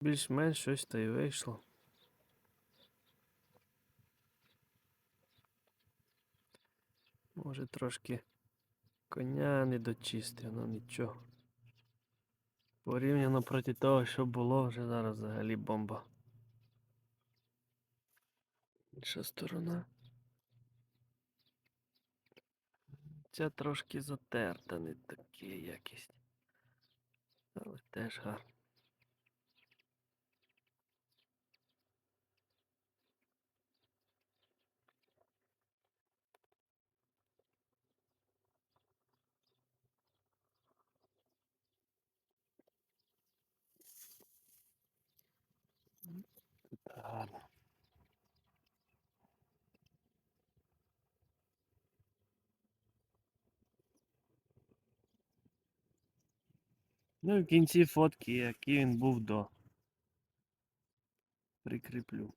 Більш-менш щось та й вийшло. Може трошки коня не дочистив, ну нічого. Порівняно проти того, що було, вже зараз взагалі бомба. Інша сторона. Ця трошки затерта, не така якість. Але теж гарно. Гарно. Ну і в кінці фотки, який він був до. Прикріплю.